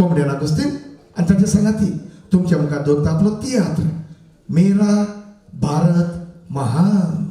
Comedian अगोस्टिन आणि त्याच्या संगाती तुमच्या मुखात दौरता आपलं तियात्र मेरा भारत महान.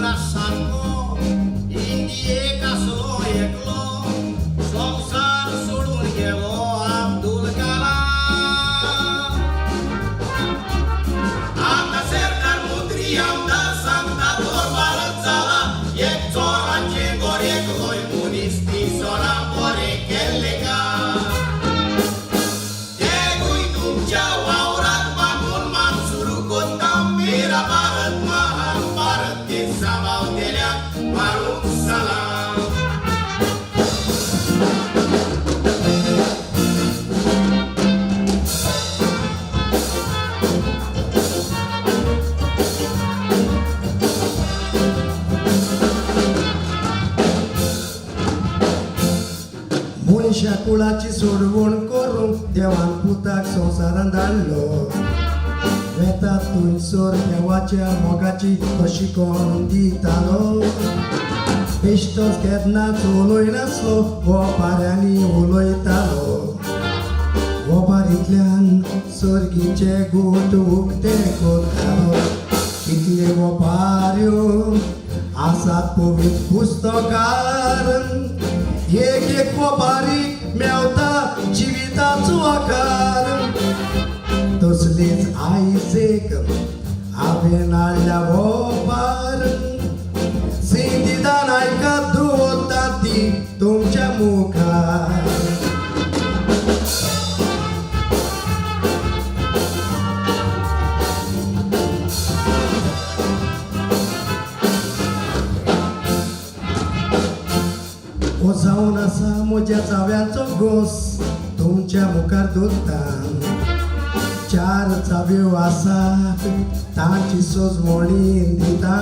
वावरा सारको इंडियेक आसलो एकलो संसार सोडून गेलो अब्दुल कलाम आता सरकार मंत्री आमदार सांगता तो भारत जाला एक चोरांचे गोर एकलोय मनीस ती सोरा बरे केल्ले का तेगूय तुमच्या वावरात बांदून मान सुरू कोत्ता मेरा भारत महान भारत देश सांभाळलेल्या मारूक सलाम मनशा कुळाची सोडवण करूंक देवान पुताक संवसारांत धाडलो वेतात थंयसर देवाच्या मोगाची कशी कोण दितालो बेश्टोच केन्नाच उलोय नासलो ओपाऱ्यांनी उलयतालो ओपारींतल्यान सर्गीचे गोठ उक्ते करतालो कितले ओपाऱ्यो आसात पवित्र पुस्तकार एक ओपारीक मेवता जिविताचो आकार तसलीच आयज एक हांवें हाडल्या ओपार सिंधिदान आयकात दवरता ती तुमच्या मुखार जावन आसा म्हज्या चाव्यांचो घोस तुमच्या मुखार दवरता चार चाव्यो आसात तांची सोजमोणी दिता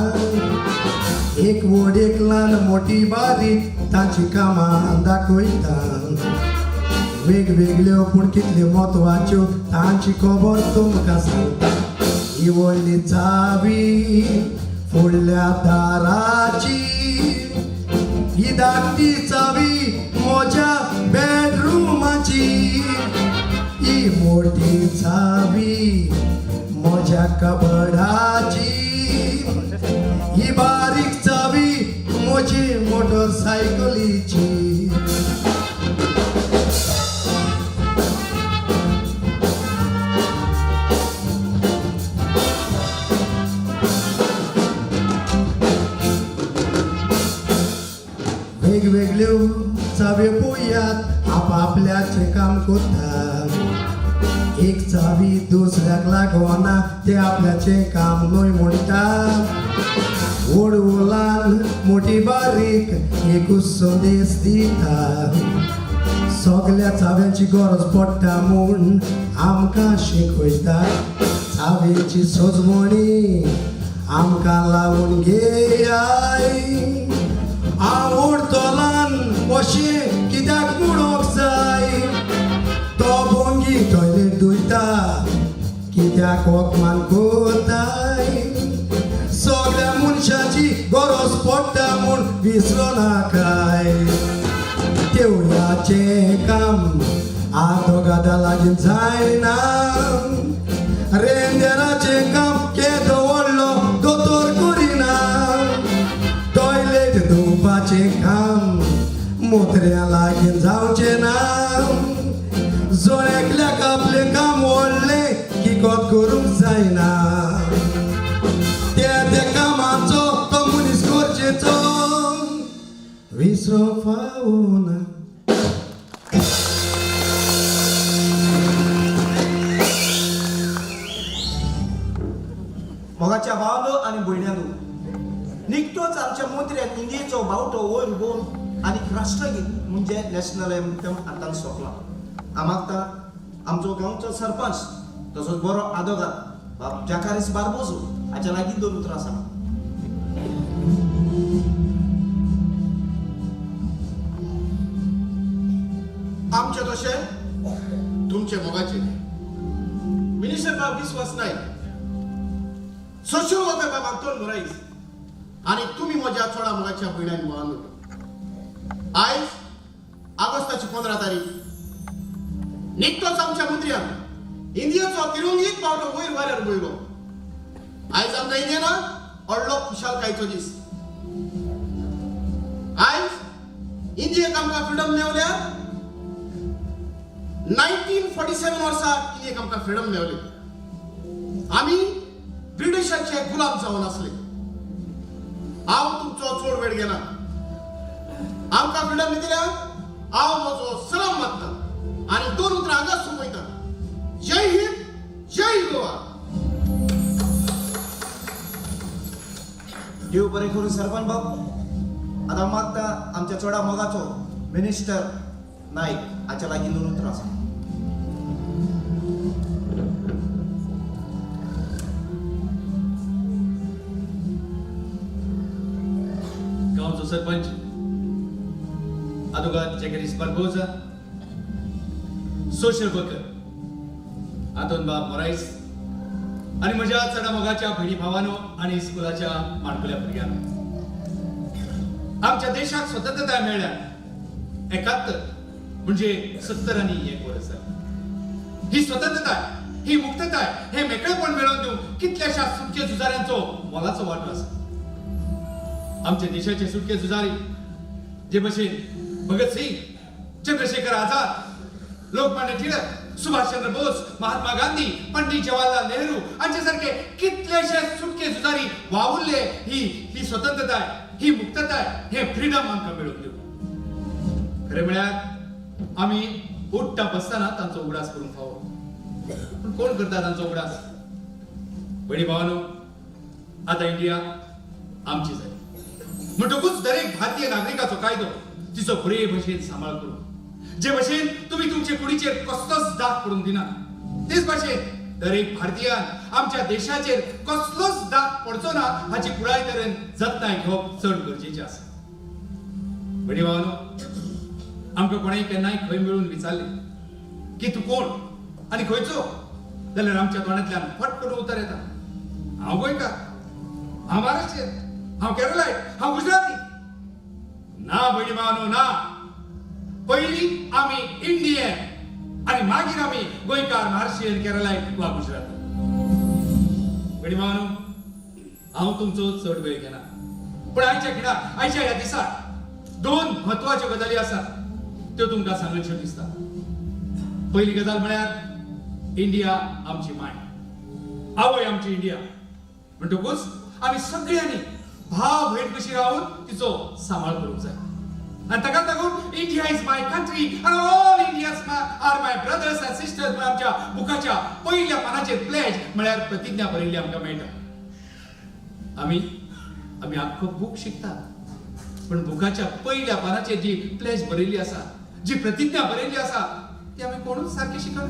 एक व्हड एक ल्हान मोठी बारीक तांची कामां दाखयता वेगवेगळ्यो पूण कितल्यो म्हत्वाच्यो तांची खबर तुमकां सांगता ही व्हडली चावी फुडल्या दाराची ही धाकटी चावी म्हज्या बेडरूमाची ही मोठी चावी म्हज्या कबडाची ही बारीक चावी म्हजी मोटरसायकलीची वेगवेगळ्यो चाव्यो पळयात आपापल्याचें काम करता एक चावी दुसऱ्याक लागना ते आपल्याचें काम न्हय म्हणटा व्हड ल्हान मोठी बारीक एकूच संदेश दिता सगळ्या चाव्यांची गरज पडटा म्हूण आमकां शिकयता चावेची सोजमणी आमकां लावून घेयाय आवडतो ल्हान अशें कित्याक म्हणूंक जाय तो भोंगी टॉयलेट धुयता कित्याक वखमान कोताय सगळ्या मनशाची गरज पडटा म्हूण विसरो नाकाय देवळाचें काम आदोगादा लागीं जायना रेंदेराचें काम केदो व्हडलो दोतोर करिना टॉयलेट धुवपाचें काम मोत्र्या लागीं जावचें ना जोड्याकल्याक आपलें काम व्हडलें किकोत करूंक जायना त्या कामाचो तो मनीस गरजेचो विसरूंक फावना मोगाच्या भावांनो आणि भयण्यांनो निकटोच आमच्या मंत्र्याक हिंदीचो बावटो वयर उबोवन आनी राष्ट्रगीत म्हणजे नॅशनल एंथम आतां सोंपला हांव मागता आमचो गांवचो सरपंच तसोच बरो आदोगाद बाब जाकारीस बारबोजो हाच्या लागीं दोन उतरां सांग आमचे तशें तुमचे मोगाचे मिनिस्टर बाब विश्वास नायक सोशल वर्कर बाब अंतोन मोराईस आणि तुम्ही म्हज्या चोडा मोगाच्या भयणांनी मळान आयज ऑगस्टाची 15 तारीख निकटोच आमच्या मंत्र्यान इंडियाचो तिरंगीत पावटो वयर वाऱ्यार बयलो आयज आमकां इंडियाना व्हडलो खुशालकायेचो दीस इंडियेक आमकां फ्रीडम मेवल्या 1947 वर्सा इंडियेक आमकां फ्रीडम मेवली. आमी ब्रिटिशांचे गुलाम जावन आसले. हांव तुमचो चड वेळ घेना. आमकां फ्रीडम दिल्या हांव म्हजो सलाम मागता आनी 2 उतरां हांगाच सोंपयता. जय हिंद, जय गोवा. देव बरें करूं सरपंच बाब. आतां मागता आमच्या चोडा मोगाचो मिनिस्टर नायक हाच्या लागीं 2 उतरां आसा. गांवचो sarpanch Advogat Jacques Barbosa, social worker आतोन बाब मोराईस आणि म्हज्या चडा मोगाच्या भयणी भावानो आणि स्कुलाच्या माणकुल्या भुरग्यांनो, आमच्या देशाक स्वतंत्रताय मेळ्ळ्या 71 म्हणजे 70 आनी 1 वर्स. ही स्वतंत्रताय, ही मुक्तताय, हे मेकळेपण मेळोवन दिवंक कितल्याशा सुटके झुजाऱ्यांचो मोलाचो वांटो आसा. आमच्या देशाचे सुटके झुजारी जे भशेन भगत सिंग, चंद्रशेखर आझाद, लोकमान्य टिळक, सुभाषचंद्र बोस, महात्मा गांधी, पंडित जवाहरलाल नेहरू हांचे सारखे कितलेशे सुटके झुजारी वावुरले ही स्वतंत्रताय, ही मुक्तताय, हे फ्रीडम आमकां मेळोवन दिवंक. खरें म्हळ्यार आमी उठ्ठा बसतना तांचो उगडास करूंक फावो. पूण कोण करता तांचो उगडास? भयणी भावानो, आतां इंडिया आमची जाली. म्हणटकूच दरेक भारतीय नागरिकाचो कायदो तिचो बरे भशेन सांबाळ करून, जे भशेन तुम्ही तुमचे कुडीचेर कसलोच दाग पडूंक दिना, तेच भशेन दरेक भारतीयान आमच्या देशाचेर कसलोच दाग पडचो ना हाची पुराय तरेन जतनाय घेवप चड गरजेचें आसा. भयणी भावानो, आमकां कोणेंय केन्नाय खंय मेळून विचारलें की तूं कोण आनी खंयचो, जाल्यार आमच्या तोंडांतल्यान फट करून उतर येता, हांव गोंयकार, हांव महाराष्ट्रीयन, हांव केरळायट, हांव गुजराती. ना भयणी भावानो, ना. पयली आमी इंडियन आनी मागीर आमी गोंयकार, महाराष्ट्रीयन, केरळायट वा गुजराती. भयणी भावानो, हांव तुमचो चड वेळ घेना, पण आयच्या ह्या दिसाक 2 म्हत्वाच्यो गजाली आसात त्यो तुमकां सांगच्यो दिसता. पयली गजाल म्हळ्यार इंडिया आमची माय, आवय आमची इंडिया. म्हणटकूच आमी सगळ्यांनी भाव भयण कशी रावन तिचो सांबाळ करूंक जाय. आणि ताकाच लागून India is my country and all Indians are my brothers and sisters. आमच्या बुकाच्या पहिल्या पानाचेर प्लेज म्हळ्यार प्रतिज्ञा बरयल्ली आमकां मेळटा. आमी आख्खो बूक शिकतात, पण बुकाच्या पहिल्या पानाचेर जी प्लेज बरयल्ली आसा, जी प्रतिज्ञा बरयल्ली आसा, ती आमी कोणूच सारकी शिकना.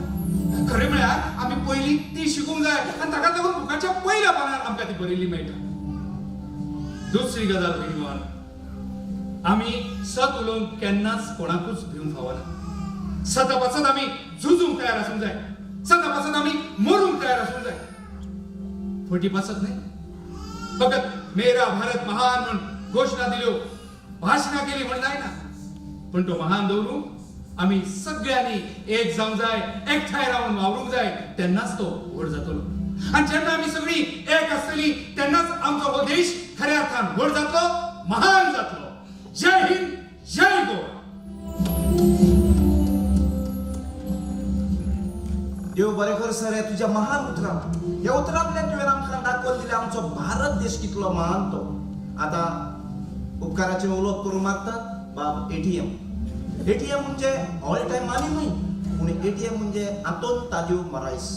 खरें म्हळ्यार आमी पयली ती शिकूंक जाय आनी ताकाच लागून बुकाच्या पहिल्या पानार आमकां ती बरयल्ली मेळटा. दुसरी गजाल भयणी भावानो, आमी सत उलोवंक केन्नाच कोणाकूच भिवंक फावना. सतापासत आमी झुजूंक तयार आसूंक जाय, सतापासत आमी मरूंक तयार आसूंक जाय. फटी पासत न्हय, फकत मेरा भारत महान म्हण घोशणा दिल्यो, भाशणां केली म्हण जायना, पण तो महान दवरूंक आमी सगळ्यांनी एक जावंक जाय, एकठांय रावन वावरूंक जाय. तेन्नाच तो व्हड जातलो. आणि जेन्ना आमी सगळीं एक आसतलीं तेन्नाच आमचो हो देश खऱ्या अर्थान व्हड जातलो, महान जातलो. जय हिंद, जय गोवा. देव बरें कर सर तुझ्या महान उतरांक. ह्या उतरांतल्यान तुवें आमकां दाखोवन दिलें आमचो भारत देश कितलो महान तो. आतां उपकाराचें उलोवप करूंक मागता बाब एटीएम. एटीएम म्हणजे ऑल टायम मनी न्हय, पूण एटीएम म्हणजे आतोन ताज्यो मरायस.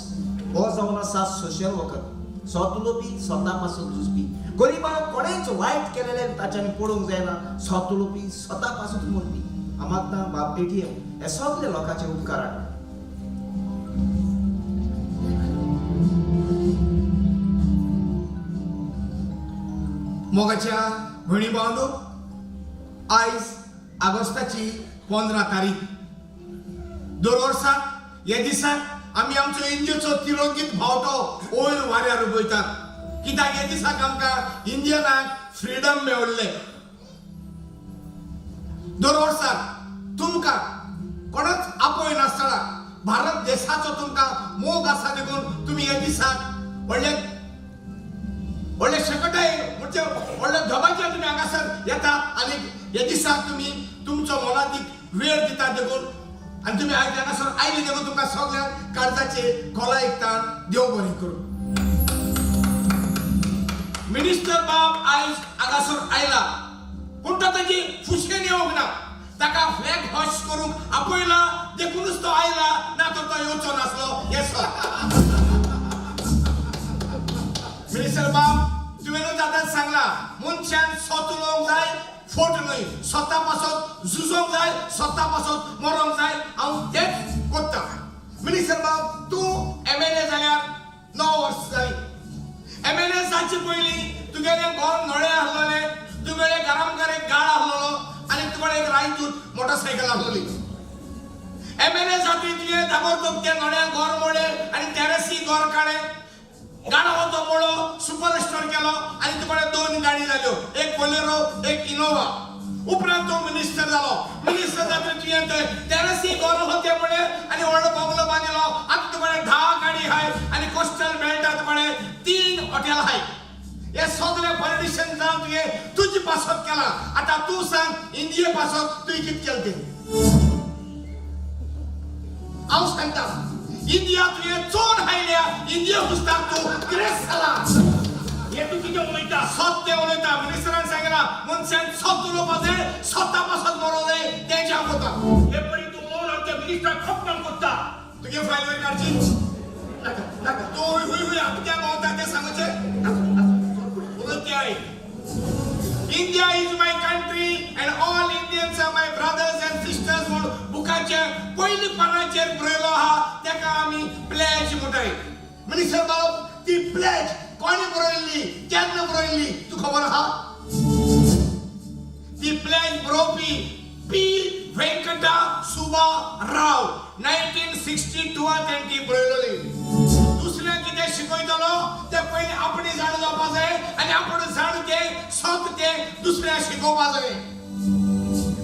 हो जावन आसा सोशल वर्कर, स्वत उलोवपी, स्वता पासून झुजपी. गरिबाक कोणेच वायट केलेलें ताच्यांनी पळोवंक जायना. स्वत उलोवपी, स्वता पासून मरपी. हांव मागता बाब एटीएम हे सगळे लोकांचे उपकार हाड. मोगाच्या भयणी भावांनो, आयज ऑगस्टाची 15 तारीख. दर वर्साक हे दिसाक आमी आमचो इंडियेचो तिरंगीत भावटो वयर वाऱ्यार उबयतात. कित्याक हे दिसाक आमकां इंडियनाक फ्रीडम मेळ्ळें. दर वर्साक तुमकां कोणच आपोय नासतना भारत देशाचो तुमकां मोग आसा देखून तुमी हे दिसाक व्हडले शकटाय म्हणजे व्हडले धबाच्या तुमी हांगासर येतात आनी हे दिसाक तुमी तुमचो तुमचो मोलादीक वेळ दिता देखून आणि तुम्ही आज हांगासर आयले देखून तुमकां सगळ्यांक काळजाचे खोला एकतान देव बरें करूं. मिनिस्टर बाब आयज हांगासर आयला पूण तो ताची खुशेन येवंक ना. ताका फ्लॅग हॉस्ट करूंक आपयला देखूनच तो आयला ना तो येवचो नासलो. येस मिनिस्टर बाब तुवें आतांच सांगला मनशान स्वत उलोवंक जाय फोट न्हय स्वता पासत झुजोंक जाय स्वता पासत मरोंक जाय. हांव तेच कोत्ता. मिनिस्टर बाब तूं MLA जाल्यार 9 वर्स जाली. MLA जाचे पयलीं तुगेलें घर नळे आसलेले तुगेले घरामकार एक गाड आसलेलो आनी तुगेले एक रायतूत मोटरसायकल आसलेली. MLA जातरी तुवें ताबडतोब ते नळ्या घर मोडे आनी तेरेसी घर काडे गाडो होतो मोडो सुपर स्टोर केलो आनी तुकडे 2 गाडी जाल्यो एक बोलेरो एक इनोवा. उपरांत तो मिनिस्टर जालो. मिनिस्टर जातरी तुवें थंय तेरेसी घर होते मोडे आनी व्हडलो बंगलो बांदिलो. आतां तुकडे 10 गाडी हाय आनी कोस्टल बेल्टा तुकडे 3 हॉटेल हाय. हे सगळे पॉलिटिशियन जावन तुवें तुजी पासत केला. आतां तूं सांग इंडिये पासत तुवें कितें केलें तें. हांव सांगता इंडिया तुवें चोर हायल्या इंडिया पुस्ताक तूं ग्रेस जाला. हे तूं कितें उलयता. सत्य उलयता. मिनिस्टरान सांगला मनशान सत उलोवपाक जाय स्वता पासत मरो जाय तें हांव कोता. हे पळय तूं मोर आमच्या मिनिस्टराक खपकान कोत्ता. तुगे फायल वयर काडची नाका नाका तूं हुय आतां कित्याक भोंवता तें सांगचें उलयते I. India is my country and all Indians are my brothers and sisters म्हूण बुकाचे पयली पानाचेर बरयलो आहा तेका आमी प्लेज म्हणटाय. मिनिस्टर बाब ती प्लेज कोणी बरयल्ली केन्ना बरयल्ली तूं खबर आहा. ती प्लेज बरोवपी P. वेंकटा सुबा राव 1962 तेंणी बरयलोली. दुसऱ्यांक कितें शिकयतलो ते पयलीं आपणी जाण जावपा जाय आनी आपण जाण तें स्वत तें दुसऱ्यांक शिकोवपा जाय.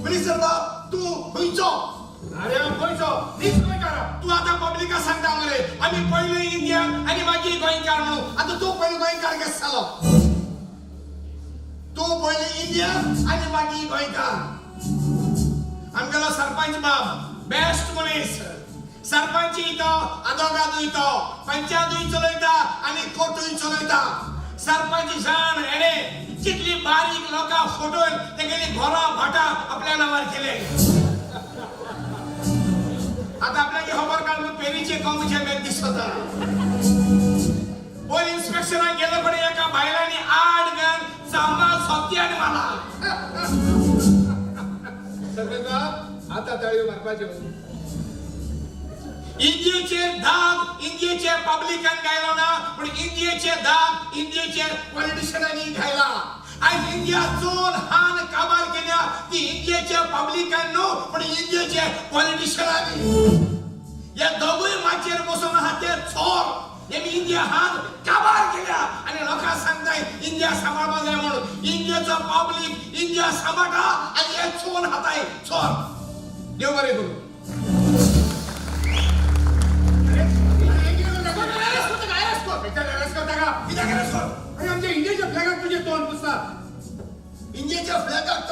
मिनिस्टर बाब तूं खंयचो. अरे खंयचो नीट गोंयकार. तूं आतां पब्लिकाक सांगता मरे आमी पयलीं इंडियन आनी मागीर गोंयकार म्हणून. आतां तूं पयलीं गोंयकार केस जालो. तूं पयलीं इंडियन आनी मागीर गोंयकार. आमगेलो सरपंच बाब बेस्ट मनीस. सरपंच तो आदोगादूय तो पंचायतूय चलयता आनी कोर्टूय चलयता. सरपंच जाण हेणे कितली बारीक लोकां फोटोवन तेगेली घरां भाटां आपल्या नांवार केले. आतां आपल्याक खबर काडून पेरीचे कोंगचे मेद दिसता. पोलीस इन्स्पेक्शनाक गेलो पण एका बायलांनी 8 गन चांबा सोत्यान मारला. सरपंच बाब आतां ताळयो मारपाच्यो. इंडियेचे दाग इंडियेचे पब्लिकान गायलो ना पण इंडियेचे दाग इंडियेचे पॉलिटिशियनांनी घायला. आज इंडिया चोर हान काबार केल्या ती इंडियेचे पब्लिकान न्हू पण इंडियेचे पॉलिटिशियनांनी. या दोगूय माचेर बसून आहा ते चोर. हेमी इंडिया हान काबार केल्या आनी लोकांक सांगताय इंडिया सांबाळपा जाय म्हणून. इंडियेचो पब्लिक इंडिया सांबाळटा आनी हे चोर हाताय चोर. देव बरें करूं. आमच्या इंडियाच्या फ्लॅगाक तुझे तोंड पुसतात. इंडियेच्या फ्लॅगाक